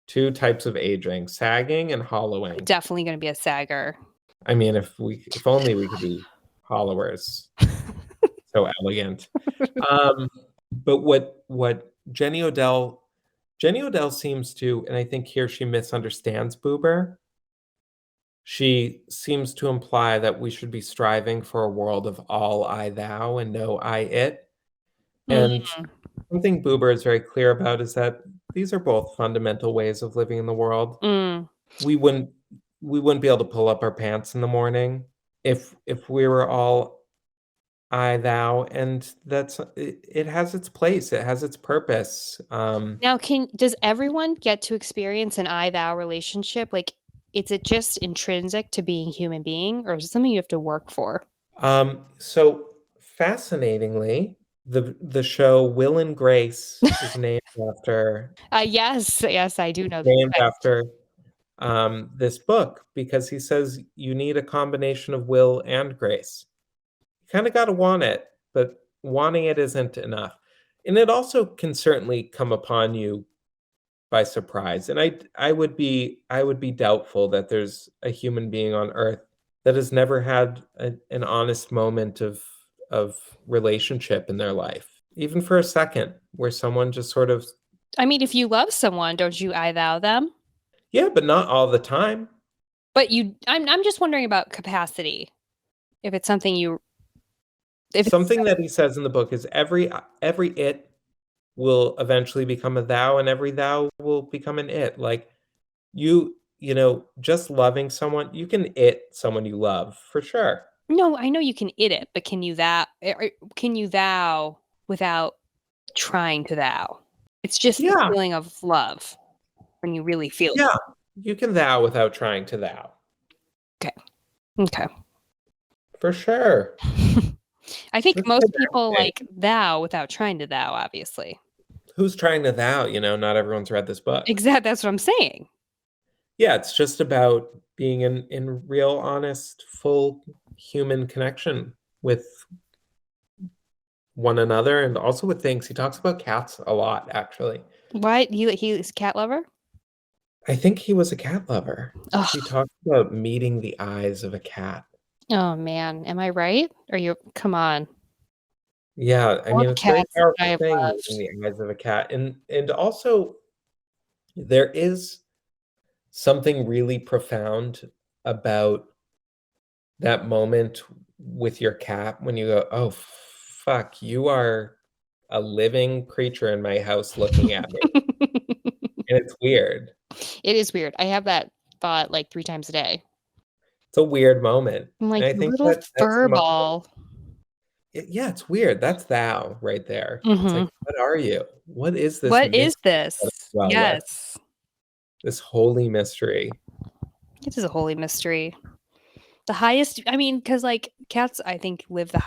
Two types of aging, sagging and hollowing. Definitely going to be a sagger. I mean, if only we could be hollowers. So elegant. But what Jenny Odell seems to, and I think here she misunderstands Buber. She seems to imply that we should be striving for a world of all I thou and no I it. And something Buber is very clear about is that these are both fundamental ways of living in the world. We wouldn't be able to pull up our pants in the morning if we were all I thou, and it has its place, it has its purpose. Now, does everyone get to experience an I thou relationship? Like, is it just intrinsic to being a human being, or is it something you have to work for? So fascinatingly, the show Will and Grace is named after yes, I do know named after this book, because he says you need a combination of will and grace. You kind of got to want it, but wanting it isn't enough. And it also can certainly come upon you by surprise. And I would be doubtful that there's a human being on earth that has never had an honest moment of relationship in their life, even for a second, where someone just sort of. I mean, if you love someone, don't you I thou them? Yeah, but not all the time. But I'm just wondering about capacity. If it's something something that he says in the book is every it will eventually become a thou, and every thou will become an it. Like just loving someone, you can it someone you love for sure. No, I know you can it, but can you thou without trying to thou? It's just the feeling of love when you really feel it. Yeah, you can thou without trying to thou. Okay. For sure. I think most people like thou without trying to thou, obviously. Who's trying to thou? Not everyone's read this book. Exactly. That's what I'm saying. Yeah, it's just about being in real, honest, full human connection with one another and also with things. He talks about cats a lot, actually. Why? He's a cat lover? I think he was a cat lover. Ugh. He talks about meeting the eyes of a cat. Oh man, am I right? Come on. Yeah, I mean, it's a very powerful thing, loved. meeting the eyes of a cat. And also there is something really profound about that moment with your cat when you go, "Oh, fuck, you are a living creature in my house looking at me." And it's weird. It is weird. I have that thought like 3 times a day. It's a weird moment. I'm like, And I think little that's the moment. furball. Yeah, it's weird. That's thou right there. It's Mm-hmm. like, what are you? What is this? What is this? Yes. This holy mystery. It is a holy mystery. The highest, I mean, because like cats, I think are the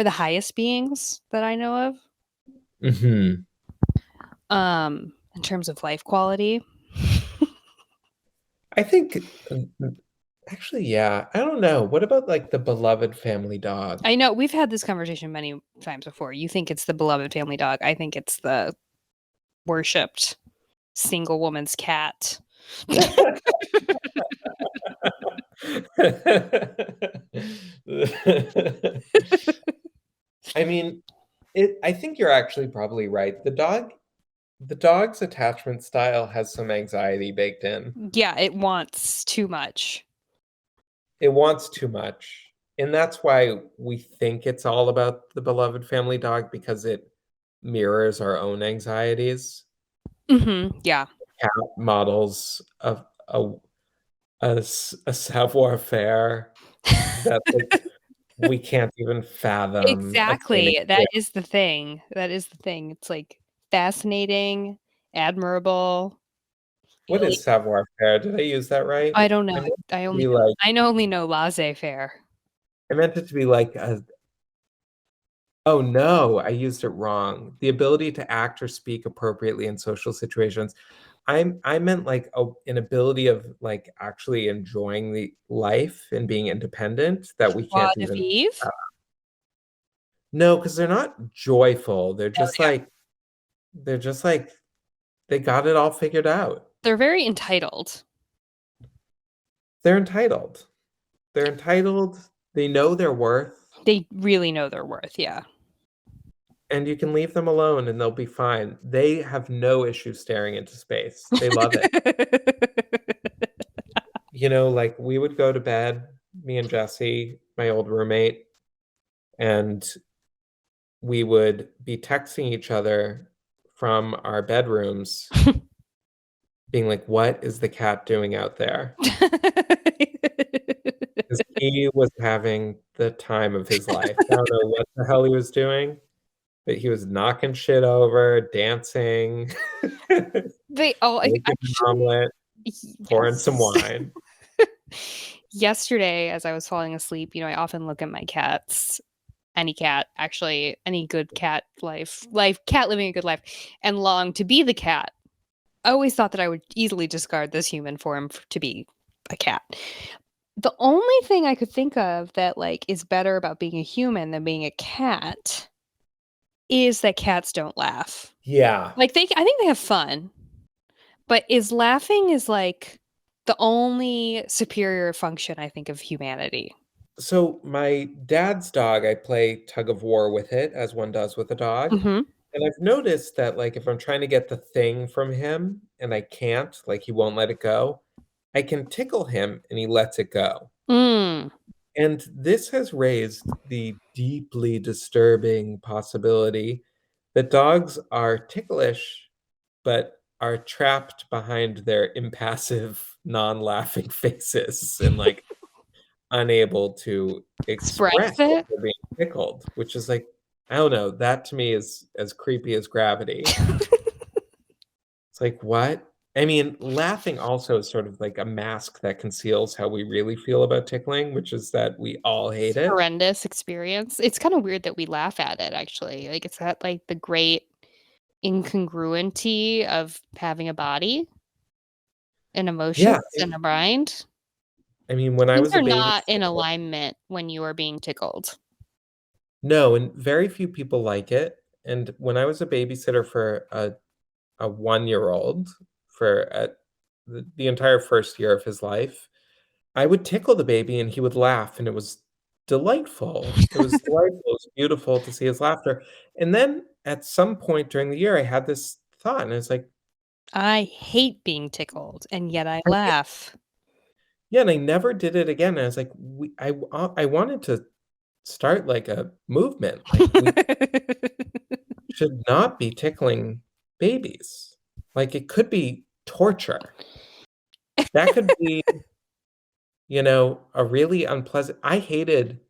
highest beings that I know of. Mm-hmm. In terms of life quality. I think actually, yeah. I don't know. What about like the beloved family dog? I know we've had this conversation many times before. You think it's the beloved family dog. I think it's the worshipped single woman's cat. I mean, I think you're actually probably right. The dog's attachment style has some anxiety baked in. Yeah, it wants too much. It wants too much. And that's why we think it's all about the beloved family dog, because it mirrors our own anxieties. Mm-hmm. Yeah. Cat models a savoir-faire that like, we can't even fathom. Exactly. That is the thing. It's like fascinating, admirable. What is savoir-faire? Did I use that right? I don't know. I only know laissez-faire. I meant it to be like oh no, I used it wrong. The ability to act or speak appropriately in social situations. I meant like an ability of like actually enjoying the life and being independent that we can't even. No, because they're not joyful. They're just like they got it all figured out. They're very entitled. They're entitled. They're entitled. They know their worth. They really know their worth, yeah. And you can leave them alone and they'll be fine. They have no issue staring into space. They love it. Like we would go to bed, me and Jesse, my old roommate, and we would be texting each other from our bedrooms, being like, what is the cat doing out there? Because he was having the time of his life. I don't know what the hell he was doing. But he was knocking shit over, dancing. Omelet, pouring some wine. Yesterday, as I was falling asleep, I often look at my cats, any cat, actually, any good cat cat living a good life, and long to be the cat. I always thought that I would easily discard this human form to be a cat. The only thing I could think of that is better about being a human than being a cat is that cats don't laugh. Yeah. I think they have fun, but laughing is the only superior function, I think, of humanity. So my dad's dog, I play tug of war with it, as one does with a dog. Mm-hmm. And I've noticed that if I'm trying to get the thing from him and I can't, he won't let it go, I can tickle him and he lets it go. Mm. And this has raised the deeply disturbing possibility that dogs are ticklish, but are trapped behind their impassive, non-laughing faces and like unable to express Express that it. they're being tickled, which is like, I don't know, that to me is as creepy as gravity. It's like, what? I mean, laughing also is sort of like a mask that conceals how we really feel about tickling, which is that we all hate it. Horrendous experience. It's kind of weird that we laugh at it, actually. Like, it's that like the great incongruency of having a body and emotions Yeah, and a mind. I mean, when I Things was a are not in babysitter, alignment when you are being tickled. no, and very few people like it. And when I was a babysitter for a 1-year-old for the entire first year of his life, I would tickle the baby and he would laugh, and it was delightful. It was delightful. It was beautiful to see his laughter. And then at some point during the year, I had this thought, and I was like, I hate being tickled, and yet I laugh. yeah, and I never did it again. I was like, I wanted to start like a movement. Like we should not be tickling babies. Like it could be torture. That could be, a really unpleasant. I hated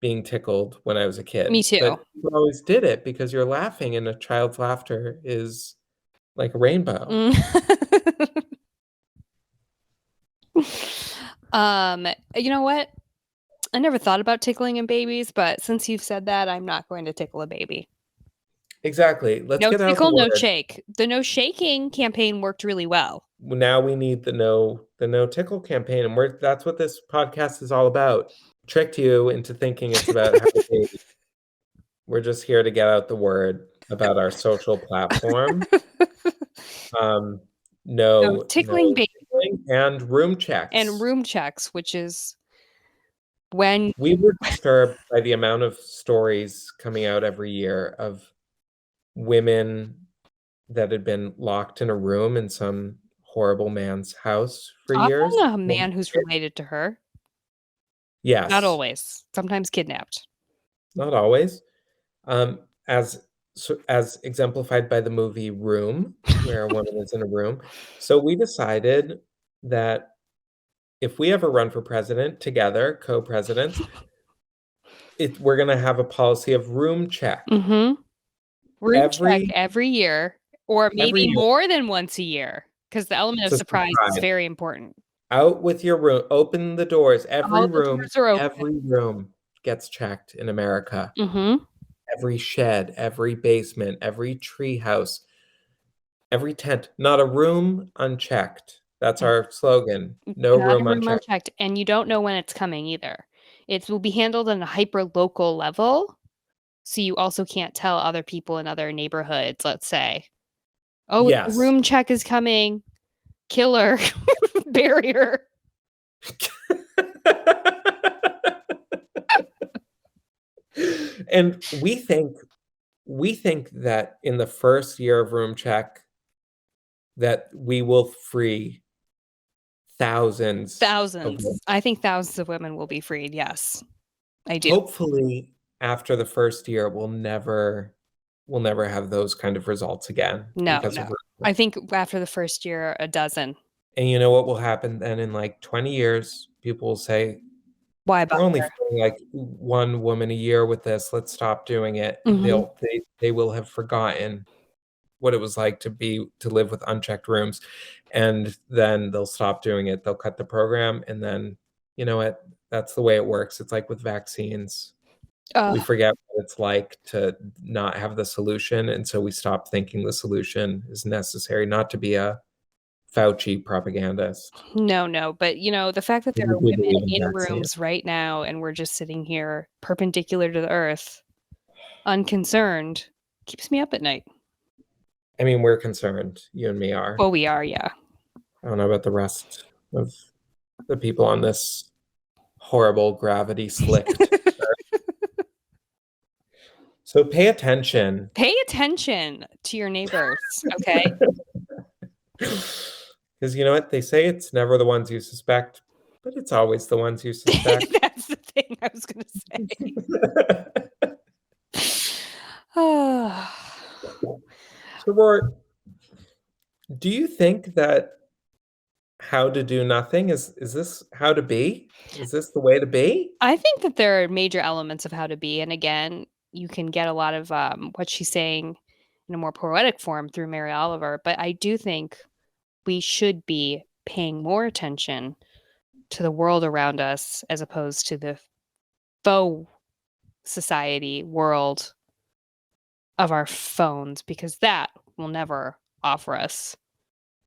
being tickled when I was a Me kid, too. but people always did it because you're laughing and a child's laughter is like a rainbow. You know what? I never thought about tickling in babies, but since you've said that, I'm not going to tickle a baby. Exactly. Let's No get out the tickle, no word. shake. The no shaking campaign worked really well. Now we need the no tickle campaign, and that's what this podcast is all about. Tricked you into thinking it's about having babies. We're just here to get out the word about our social platform. No tickling baby and room checks. and room checks, which is when we were disturbed by the amount of stories coming out every year of women that had been locked in a room in some horrible man's house for years. often a man who's related to her. Yes. Not always. Sometimes kidnapped. Not always. As exemplified by the movie Room, where a woman is in a room. So we decided that if we ever run for president together, co-presidents, we're going to have a policy of room check. Room check every year, or maybe more than once a year, because the element of surprise is very important. Out with your room. Open the doors. Every room gets checked in America. Every shed, every basement, every tree house, every tent. Not a room unchecked. That's our slogan. No room unchecked. And you don't know when it's coming either. It will be handled on a hyper-local level, so you also can't tell other people in other neighborhoods, let's say. Oh, yes. The room check is coming. Killer. Barrier. And we think that in the first year of room check that we will free thousands. I think thousands of women will be freed. Yes, I do. Hopefully after the first year we'll never have those kind of results again. No. I think after the first year, a dozen. And you know what will happen then in like 20 years? People will say, why we're only freeing like one woman a year with this. Let's stop doing it. They will have forgotten what it was like to live with unchecked rooms, and then they'll stop doing it. They'll cut the program, and then you know what? That's the way it works. It's like with vaccines. We forget what it's like to not have the solution, and so we stop thinking the solution is necessary. Not to be a Fauci propagandist. No, but the fact that there are women in rooms right now and we're just sitting here perpendicular to the earth, unconcerned, keeps me up at night. I mean, we're concerned. You and me are. Well, we are, yeah. I don't know about the rest of the people on this horrible gravity slicked earth. So pay attention. Pay attention to your neighbors, okay? Because you know what? They say it's never the ones you suspect, but it's always the ones you suspect. That's the thing I was going to say. So, Rory, do you think that how to do nothing is this how to be? Is this the way to be? I think that there are major elements of how to be, and again, you can get a lot of what she's saying in a more poetic form through Mary Oliver, but I do think we should be paying more attention to the world around us as opposed to the faux society world of our phones, because that will never offer us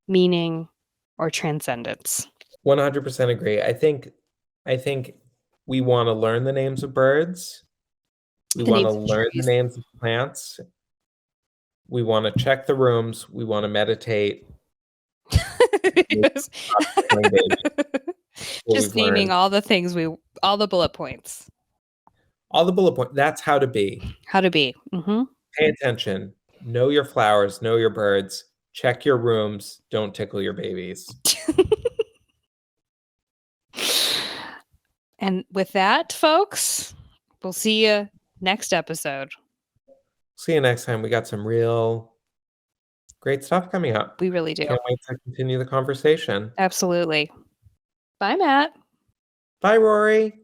meaning or transcendence. 100% agree. I think we want to learn the names of birds. We want to learn the names of plants. We want to check the rooms. We want to meditate. Yes. Just naming learned. All the bullet points. All the bullet points. That's how to be. How to be. Mm-hmm. Pay attention. Know your flowers. Know your birds. Check your rooms. Don't tickle your babies. And with that, folks, we'll see you next episode. See you next time. We got some real great stuff coming up. We really do. Can't wait to continue the conversation. Absolutely. Bye, Matt. Bye, Rory.